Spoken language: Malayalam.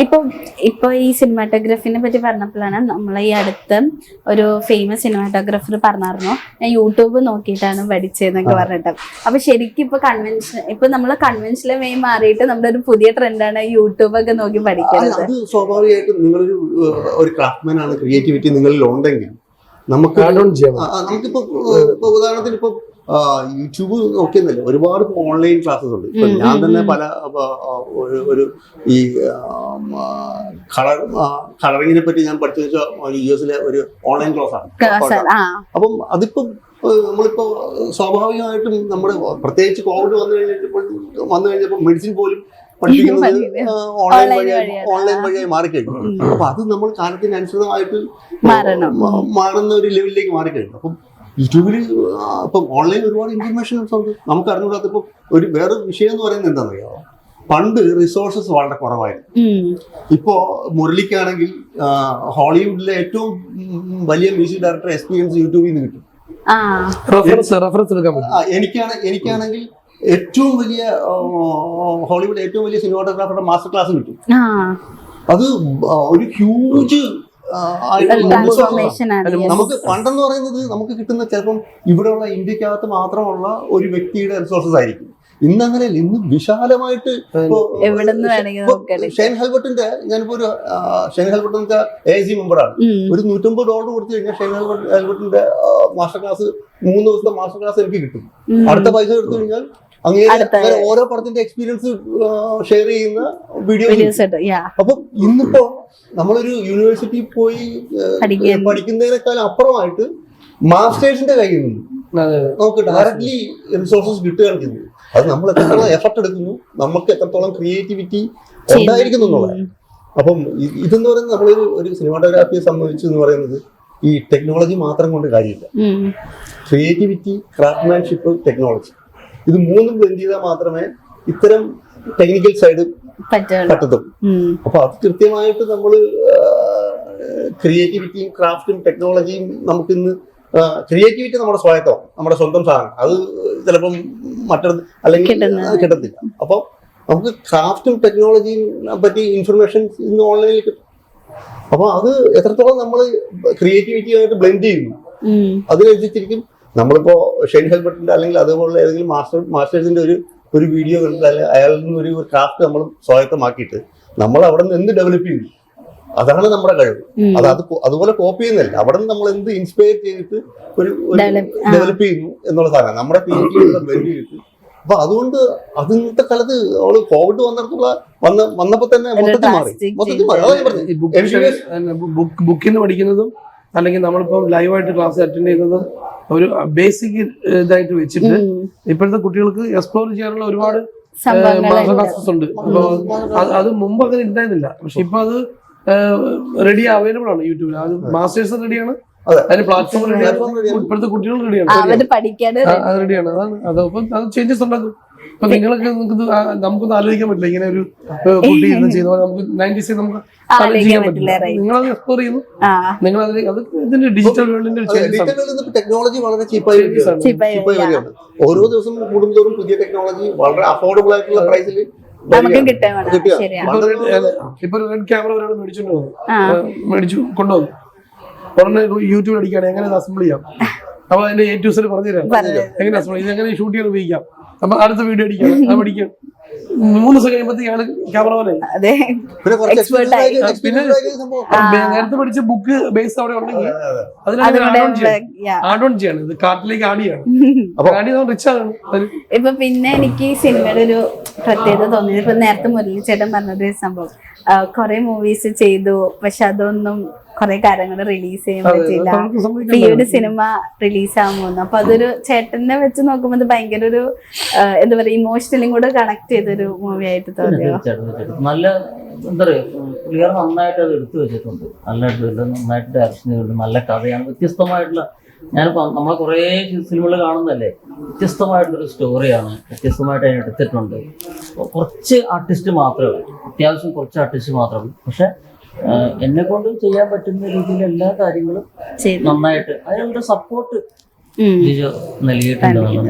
ഇപ്പൊ ഈ സിനിമാറ്റോഗ്രാഫിനെ പറ്റി പറഞ്ഞപ്പോഴാണ് നമ്മളെ ഈ അടുത്ത് ഒരു ഫേമസ് സിനിമാറ്റോഗ്രാഫർ പറഞ്ഞായിരുന്നു, ഞാൻ യൂട്യൂബ് നോക്കിയിട്ടാണ് പഠിച്ചതെന്നൊക്കെ പറഞ്ഞിട്ട്. അപ്പൊ ശരിക്കും ഇപ്പൊ നമ്മള് കൺവെൻഷണൽ വേ മാറിയിട്ട് നമ്മുടെ ഒരു പുതിയ ട്രെൻഡാണ് യൂട്യൂബ് ഒക്കെ നോക്കി പഠിക്കുന്നത്. അത് സ്വാഭാവികമായിട്ടും നിങ്ങളൊരു ക്രാഫ്റ്റ്മാൻ ആണ്, ക്രിയേറ്റിവിറ്റി നിങ്ങളിൽ ഉണ്ടെങ്കിൽ നമുക്കിപ്പോ ഉദാഹരണത്തിന് ഇപ്പൊ യൂട്യൂബ് നോക്കിയെന്നല്ല, ഒരുപാട് ഓൺലൈൻ ക്ലാസ്സസ് ഉണ്ട്. ഇപ്പൊ ഞാൻ തന്നെ പല ഒരു ഈ കളറിങ്ങിനെ പറ്റി ഞാൻ പഠിച്ചു വെച്ചാൽ US ഒരു ഓൺലൈൻ ക്ലാസ് ആണ്. അപ്പം അതിപ്പോ നമ്മളിപ്പോ സ്വാഭാവികമായിട്ടും നമ്മുടെ പ്രത്യേകിച്ച് കോവിഡ് വന്നു കഴിഞ്ഞപ്പോൾ മെഡിസിൻ പോലും പഠിപ്പിക്കുന്നത് ഓൺലൈൻ വഴിയായി മാറിക്കഴിഞ്ഞു. അപ്പൊ അത് നമ്മൾ കാലത്തിനനുസൃതമായിട്ട് മാറുന്ന ഒരു ലെവലിലേക്ക് മാറിക്കഴിഞ്ഞു. അപ്പം യൂട്യൂബിൽ ഇപ്പം ഓൺലൈൻ ഒരുപാട് ഇൻഫർമേഷൻ നമുക്ക് അറിഞ്ഞുകൂടാത്ത. ഇപ്പം വേറൊരു വിഷയം എന്ന് പറയുന്നത് എന്താണെന്നറിയാമോ, പണ്ട് റിസോഴ്സസ് വളരെ കുറവായിരുന്നു. ഇപ്പോ മുരളിക്കാണെങ്കിൽ ഹോളിവുഡിലെ ഏറ്റവും വലിയ മ്യൂസിക് ഡയറക്ടർ എക്സ്പീരിയൻസ് യൂട്യൂബിൽ നിന്ന് കിട്ടും. എനിക്കാണെങ്കിൽ ഏറ്റവും വലിയ ഹോളിവുഡ് ഏറ്റവും വലിയ സിനിമാറ്റോഗ്രാഫറുടെ മാസ്റ്റർ ക്ലാസ് കിട്ടും. അത് ഒരു ഹ്യൂജ് നമുക്ക് പണ്ടെന്ന് പറയുന്നത് നമുക്ക് കിട്ടുന്ന ചിലപ്പം ഇവിടെയുള്ള ഇന്ത്യക്കകത്ത് മാത്രമുള്ള ഒരു വ്യക്തിയുടെ റിസോഴ്സസ് ആയിരിക്കും. ഇന്നങ്ങനെയല്ല, ഇന്ന് വിശാലമായിട്ട്. ഷെയ്ൻ ഹെൽബർട്ടിന്റെ ഞാനിപ്പോ ഷെയ്ൻ ഹെൽബർട്ടിന്റെ AIC മെമ്പറാണ്. ഒരു $150 കൊടുത്തു കഴിഞ്ഞാൽ ഷെയ്ൻ ഹെൽബർട്ടിന്റെ മാസ്റ്റർ ക്ലാസ് 3 ദിവസത്തെ മാസ്റ്റർ ക്ലാസ് എനിക്ക് കിട്ടും. അടുത്ത പൈസ എടുത്തു കഴിഞ്ഞാൽ അങ്ങനെ ഓരോ പടത്തിന്റെ എക്സ്പീരിയൻസ് ഷെയർ ചെയ്യുന്ന വീഡിയോസ്. അപ്പം ഇന്നിപ്പോ നമ്മളൊരു യൂണിവേഴ്സിറ്റി പോയി പഠിക്കുന്നതിനേക്കാൾ അപ്പുറമായിട്ട് മാസ്റ്റേഴ്സിന്റെ കയ്യിൽ നിന്ന് നമുക്ക് ഡയറക്ട്ലി റിസോഴ്സസ് കിട്ടുകയാണ് ചെയ്യുന്നത്. അത് നമ്മൾ എത്രത്തോളം എഫർട്ട് എടുക്കുന്നു, നമുക്ക് എത്രത്തോളം ക്രിയേറ്റിവിറ്റി ഉണ്ടായിരിക്കുന്നു എന്നുള്ളത്. അപ്പം ഇതെന്ന് പറയുന്നത് നമ്മളൊരു സിനിമാറ്റോഗ്രാഫിയെ സംബന്ധിച്ച് എന്ന് പറയുന്നത് ഈ ടെക്നോളജി മാത്രം കൊണ്ട് കാര്യമില്ല. ക്രിയേറ്റിവിറ്റി, ക്രാഫ്റ്റ്മാൻഷിപ്പ്, ടെക്നോളജി, ഇത് മൂന്നും ബ്ലെൻഡ് ചെയ്താൽ മാത്രമേ ഇത്തരം ടെക്നിക്കൽ സൈഡ് പറ്റത്തും. അപ്പൊ അത് കൃത്യമായിട്ട് നമ്മള് ക്രിയേറ്റിവിറ്റിയും ക്രാഫ്റ്റും ടെക്നോളജിയും നമുക്കിന്ന് ക്രിയേറ്റിവിറ്റി നമ്മുടെ സ്വായത്തമാണ്, നമ്മുടെ സ്വന്തം സാധനം. അത് ചിലപ്പം മറ്റൊരു അല്ലെങ്കിൽ കിട്ടത്തില്ല. അപ്പൊ നമുക്ക് ക്രാഫ്റ്റും ടെക്നോളജിയും പറ്റി ഇൻഫർമേഷൻ ഇന്ന് ഓൺലൈനിൽ കിട്ടും. അപ്പൊ അത് എത്രത്തോളം നമ്മൾ ക്രിയേറ്റിവിറ്റിയായിട്ട് ബ്ലെൻഡ് ചെയ്യുന്നു അതിനനുസരിച്ചിരിക്കും. നമ്മളിപ്പോ ഷെയ്ൻ ഹെൽബർട്ടിന്റെ അല്ലെങ്കിൽ അതുപോലുള്ള ഏതെങ്കിലും മാസ്റ്റേഴ്സിന്റെ ഒരു വീഡിയോ കണ്ടിട്ട് അല്ലെങ്കിൽ അയാളിൽ നിന്ന് ഒരു ക്രാഫ്റ്റ് നമ്മൾ സ്വായത്തമാക്കിയിട്ട് നമ്മൾ അവിടെ നിന്ന് എന്ത് ഡെവലപ്പ് ചെയ്യുന്നു, അതാണ് നമ്മുടെ കഴിവ്. അതുപോലെ കോപ്പി ചെയ്യുന്നില്ല, അവിടെ നിന്ന് നമ്മൾ എന്ത് ഇൻസ്പയർ ചെയ്തിട്ട് ഒരു ഡെവലപ്പ് ചെയ്യുന്നു എന്നുള്ള സാധനം നമ്മുടെ ക്രിയേറ്റിവിറ്റി ബ്ലെൻഡ് ചെയ്തിട്ട്. അപ്പൊ അതുകൊണ്ട് അത് ഇന്നത്തെ കാലത്ത് അവള് കോവിഡ് വന്നപ്പോ തന്നെ മൊത്തത്തിൽ മാറി. ബുക്കിൽ നിന്ന് പഠിക്കുന്നതും അല്ലെങ്കിൽ നമ്മളിപ്പോ ലൈവായിട്ട് ക്ലാസ് അറ്റൻഡ് ചെയ്യുന്നതും ഒരു ബേസിക് ഇതായിട്ട് വെച്ചിട്ട് ഇപ്പോഴത്തെ കുട്ടികൾക്ക് എക്സ്പ്ലോർ ചെയ്യാനുള്ള ഒരുപാട് മാസ്റ്റർ ക്ലാസ്സസ് ഉണ്ട്. അപ്പൊ അത് മുമ്പ് അങ്ങനെ ഉണ്ടായിരുന്നില്ല. പക്ഷെ ഇപ്പൊ അത് റെഡി അവൈലബിൾ ആണ് യൂട്യൂബിൽ. അത് മാസ്റ്റേഴ്സ് റെഡിയാണ്, അതിന് പ്ലാറ്റ്ഫോം റെഡിയാണ്, ഇപ്പോഴത്തെ കുട്ടികൾ റെഡിയാണ്, അത് റെഡിയാണ്. അതപ്പം അത് ചേഞ്ചസ് ഉണ്ടാക്കും. അപ്പൊ നിങ്ങളൊക്കെ നമുക്കൊന്നും ആലോചിക്കാൻ പറ്റില്ല ഇങ്ങനെ ഒരു കുട്ടി ചെയ്ത നമുക്ക് 90s നമുക്ക് ആലോചിക്കാൻ പറ്റില്ല. നിങ്ങളത് എക്സ്പ്ലോർ ചെയ്യുന്നു, നിങ്ങൾ അത് ഇതിന്റെ ഡിജിറ്റൽ വേൾഡിന്റെ ടെക്നോളജി വളരെ ചീപ്പായി വരികയാണ്. ഓരോ ദിവസം കൂടുന്തോറും പുതിയ ടെക്നോളജി വളരെ അഫോർഡബിൾ ആയിട്ടുള്ള പ്രൈസിൽ ഇപ്പൊ റെഡ് ക്യാമറ ഒരാൾ മേടിച്ചു കൊണ്ടുവന്നു, ഉടനെ യൂട്യൂബിൽ അടിക്കുകയാണ് എങ്ങനെ അസംബിൾ ചെയ്യാം. അപ്പൊ അതിന്റെ A to Z പറഞ്ഞു തരാം, എങ്ങനെ അസംബിൾ ഇത് എങ്ങനെ ഷൂട്ട് ചെയ്യാൻ ഉപയോഗിക്കാം. അപ്പൊ അടുത്ത വീഡിയോ അടിക്കാം, അത് പഠിക്കാം. 3 ദിവസം കഴിയുമ്പോഴത്തേക്കാണ് ക്യാമറ പോലെ. പിന്നെ നേരത്തെ പഠിച്ച ബുക്ക് ബേസ് അവിടെ ഉണ്ടെങ്കിൽ അതിനാണ് ആഡ് ഓൺ ചെയ്യാണ്, ഇത് കാർട്ടിലേക്ക് ആഡ് ചെയ്യാണ്. ആഡ് ചെയ്താൽ റിച്ച് ആണ്. ഇപ്പൊ പിന്നെ എനിക്ക് സിനിമയുടെ ഒരു പ്രത്യേകത തോന്നിയത്, ഇപ്പൊ നേരത്തെ മുരളിച്ചേട്ടൻ പറഞ്ഞൊരു സംഭവം, കുറെ മൂവീസ് ചെയ്തു പക്ഷെ അതൊന്നും കുറെ കാര്യങ്ങൾ റിലീസ് ചെയ്യാൻ പറ്റില്ല. ഈ ഒരു സിനിമ റിലീസ് ആകാൻ പോകുന്നു. അപ്പൊ അതൊരു ചേട്ടനെ വെച്ച് നോക്കുമ്പോൾ അത് ഭയങ്കര ഒരു എന്താ പറയാ ഇമോഷണലും കൂടെ കണക്ട് ചെയ്തൊരു മൂവി ആയിട്ട് തോന്നിയോ? നല്ല എന്താ പറയാ ക്ലിയർ നന്നായിട്ട് അത് എടുത്തു വെച്ചിട്ടുണ്ട്. നന്നായിട്ട് ഡയറക്ഷൻ ചെയ്തിട്ടുണ്ട്. നല്ല കഥയാണ്, വ്യത്യസ്തമായിട്ടുള്ള. ഞാനിപ്പോ നമ്മളെ കുറേ സിനിമകൾ കാണുന്നതല്ലേ, വ്യത്യസ്തമായിട്ടൊരു സ്റ്റോറിയാണ്, വ്യത്യസ്തമായിട്ട് അതിന് എടുത്തിട്ടുണ്ട്. കുറച്ച് ആർട്ടിസ്റ്റ് മാത്രമേ ഉള്ളൂ, അത്യാവശ്യം കുറച്ച് ആർട്ടിസ്റ്റ് മാത്രമേ ഉള്ളൂ. പക്ഷെ എന്നെ കൊണ്ട് ചെയ്യാൻ പറ്റുന്ന രീതിയിൽ എല്ലാ കാര്യങ്ങളും നന്നായിട്ട് അതിനുള്ള സപ്പോർട്ട് നൽകിയിട്ടുണ്ട്.